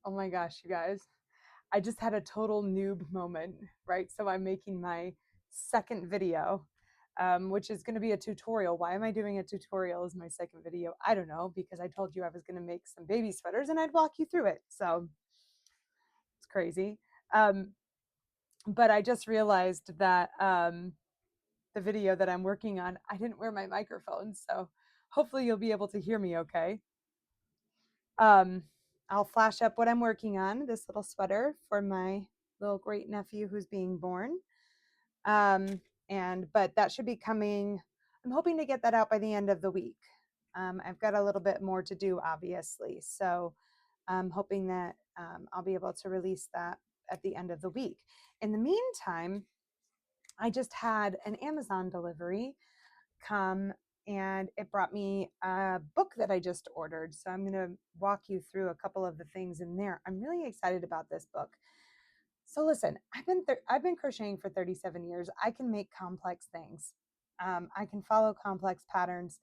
Oh my gosh, you guys. I just had a total noob moment, right? So I'm making my second video, which is going to be a tutorial. Why am I doing a tutorial as my second video? I don't know, because I told you I was going to make some baby sweaters and I'd walk you through it. So it's crazy. Um, but I just realized that the video that I'm working on, I didn't wear my microphone. So hopefully you'll be able to hear me okay. Um, I'll flash up what I'm working on, this little sweater for my little great nephew who's being born. But that should be coming. I'm hoping to get that out by the end of the week. I've got a little bit more to do, obviously. So I'm hoping that I'll be able to release that at the end of the week. In the meantime, I just had an Amazon delivery come and it brought me a book that I just ordered. So I'm going to walk you through a couple of the things in there. I'm really excited about this book. So listen, I've been crocheting for 37 years. I can make complex things. I can follow complex patterns.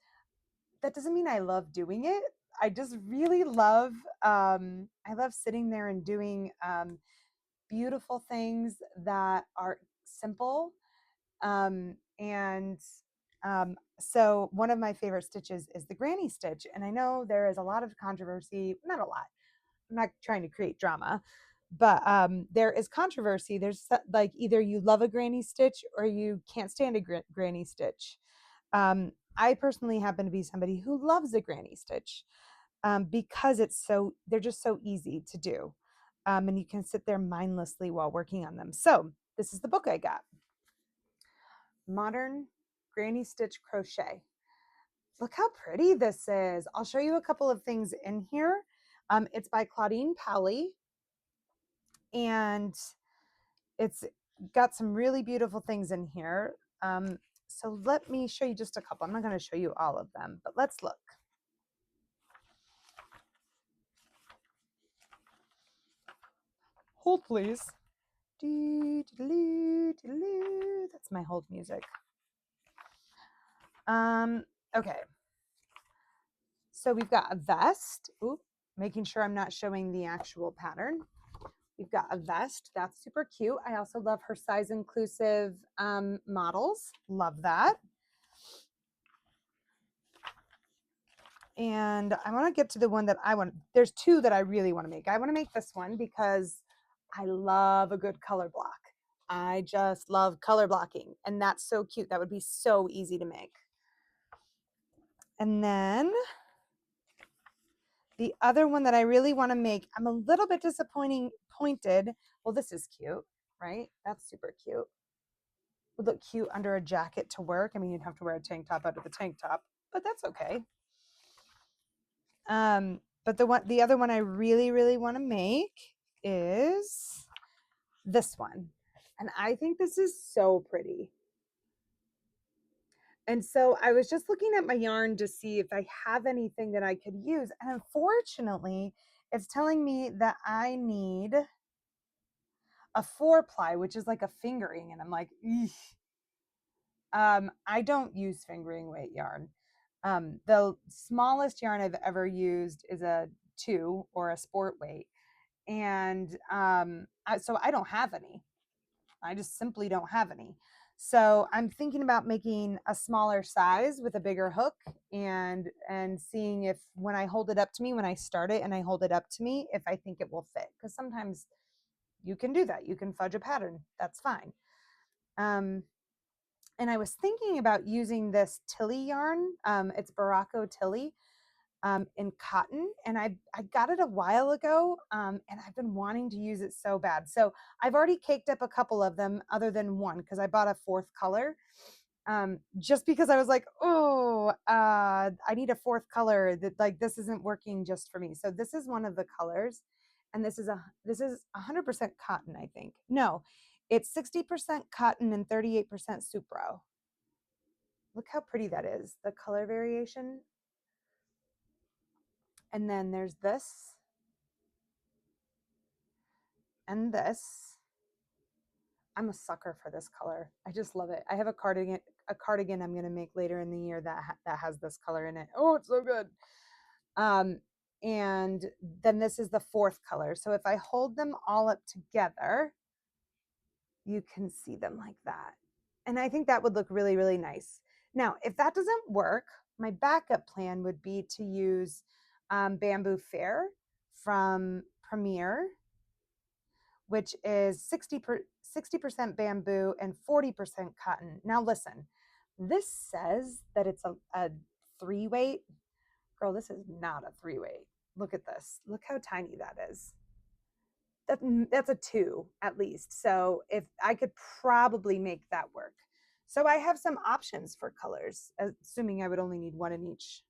That doesn't mean I love doing it. I just really love I love sitting there and doing beautiful things that are simple. So one of my favorite stitches is the granny stitch. And I know there is a lot of controversy, not a lot. I'm not trying to create drama, but there is controversy. There's like either you love a granny stitch or you can't stand a granny stitch. I personally happen to be somebody who loves a granny stitch because they're just so easy to do. And you can sit there mindlessly while working on them. So this is the book I got. Modern Granny Stitch Crochet. Look how pretty this is. I'll show you a couple of things in here. It's by Claudine Pally, and it's got some really beautiful things in here. So let me show you just a couple. I'm not going to show you all of them, but let's look. Hold, please. That's my hold music. Okay. So we've got a vest. Oop, making sure I'm not showing the actual pattern. We've got a vest. That's super cute. I also love her size inclusive models. Love that. And I want to get to the one that I want. There's two that I really want to make. I want to make this one because I love a good color block. I just love color blocking. And that's so cute. That would be so easy to make. And then the other one that I really want to make, I'm a little bit pointed. Well, this is cute, right? That's super cute. Would look cute under a jacket to work. I mean, you'd have to wear a tank top under the tank top, but that's okay. But the other one I really, really want to make is this one. And I think this is so pretty. And so I was just looking at my yarn to see if I have anything that I could use. And unfortunately, it's telling me that I need a 4-ply, which is like a fingering. And I'm like, I don't use fingering weight yarn. The smallest yarn I've ever used is a 2 or a sport weight. And so I don't have any. I just simply don't have any. So I'm thinking about making a smaller size with a bigger hook and seeing if when I hold it up to me, when I start it and I hold it up to me, if I think it will fit. Because sometimes you can do that. You can fudge a pattern. That's fine. And I was thinking about using this Tilly yarn. It's Baracco Tilly in cotton, and I got it a while ago, and I've been wanting to use it so bad. So I've already caked up a couple of them, other than one, because I bought a 4th color. Just because I was like, oh, I need a 4th color. That like this isn't working just for me. So this is one of the colors, and this is 100% cotton. I think no, it's 60% cotton and 38% Supro. Look how pretty that is, the color variation. And then there's this and this. I'm a sucker for this color. I just love it. I have a cardigan I'm going to make later in the year that has this color in it. Oh, it's so good. And then this is the fourth color. So if I hold them all up together, you can see them like that. And I think that would look really, really nice. Now, if that doesn't work, my backup plan would be to use Bamboo Fair from Premier, which is 60% bamboo and 40% cotton. Now listen, this says that it's a 3-weight. Girl, this is not a 3-weight. Look at this. Look how tiny that is. That's a 2 at least. So if I could probably make that work. So I have some options for colors, assuming I would only need one in each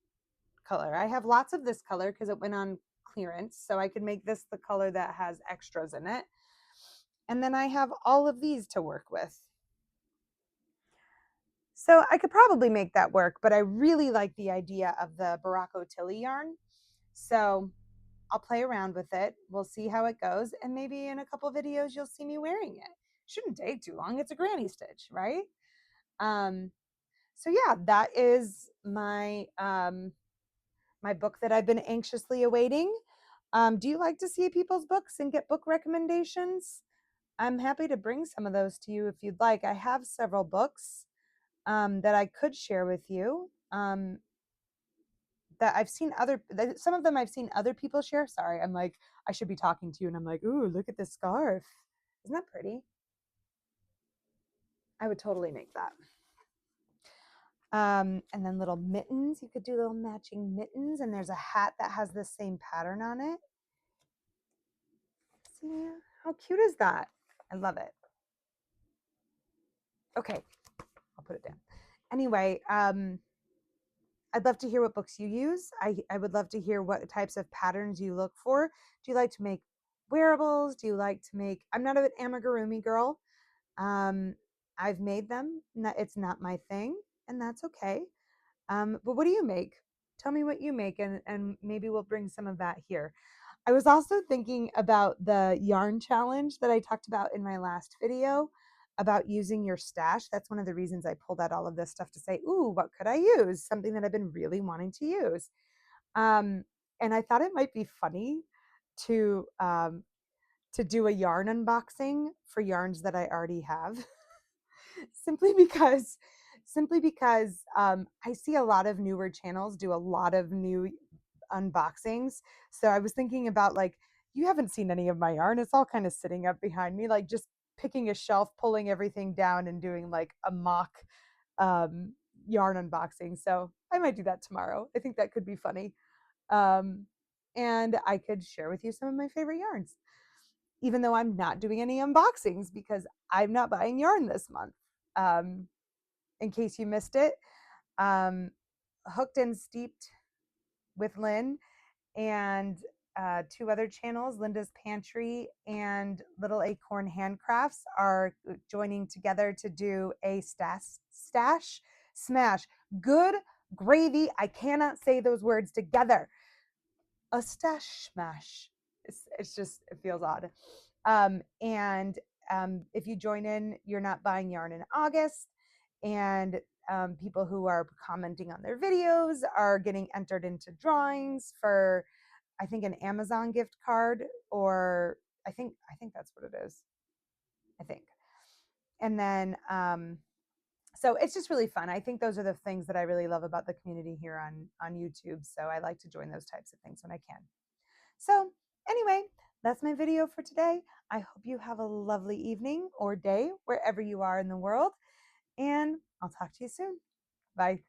color. I have lots of this color because it went on clearance. So I could make this the color that has extras in it. And then I have all of these to work with. So I could probably make that work, but I really like the idea of the Baracco Tilly yarn. So I'll play around with it. We'll see how it goes. And maybe in a couple videos, you'll see me wearing it. Shouldn't take too long. It's a granny stitch, right? So yeah, that is my my book that I've been anxiously awaiting. Do you like to see people's books and get book recommendations? I'm happy to bring some of those to you if you'd like. I have several books that I could share with you. That I've seen some of them I've seen other people share. Sorry, I'm like, I should be talking to you and I'm like, ooh, look at this scarf. Isn't that pretty? I would totally make that. And then little mittens. You could do little matching mittens, and there's a hat that has the same pattern on it. See, how cute is that? I love it. Okay, I'll put it down. Anyway, I'd love to hear what books you use. I would love to hear what types of patterns you look for. Do you like to make wearables? Do you like to make, I'm not an amigurumi girl. I've made them. It's not my thing, and that's okay. But what do you make? Tell me what you make, and maybe we'll bring some of that here. I was also thinking about the yarn challenge that I talked about in my last video about using your stash. That's one of the reasons I pulled out all of this stuff to say, ooh, what could I use? Something that I've been really wanting to use. And I thought it might be funny to do a yarn unboxing for yarns that I already have. simply because I see a lot of newer channels do a lot of new unboxings. So I was thinking about, like, you haven't seen any of my yarn. It's all kind of sitting up behind me, like just picking a shelf, pulling everything down and doing like a mock um, yarn unboxing. So I might do that tomorrow. I think that could be funny. And I could share with you some of my favorite yarns, even though I'm not doing any unboxings because I'm not buying yarn this month. Um, in case you missed it, Hooked and Steeped with Lynn and 2 other channels, Linda's Pantry and Little Acorn Handcrafts, are joining together to do a stash smash. Good gravy. I cannot say those words together. A stash smash. It's just, it feels odd. And if you join in, you're not buying yarn in August. And people who are commenting on their videos are getting entered into drawings for, I think, an Amazon gift card, or I think that's what it is. I think. And then so it's just really fun. I think those are the things that I really love about the community here on YouTube. So I like to join those types of things when I can. So anyway, that's my video for today. I hope you have a lovely evening or day wherever you are in the world, and I'll talk to you soon. Bye.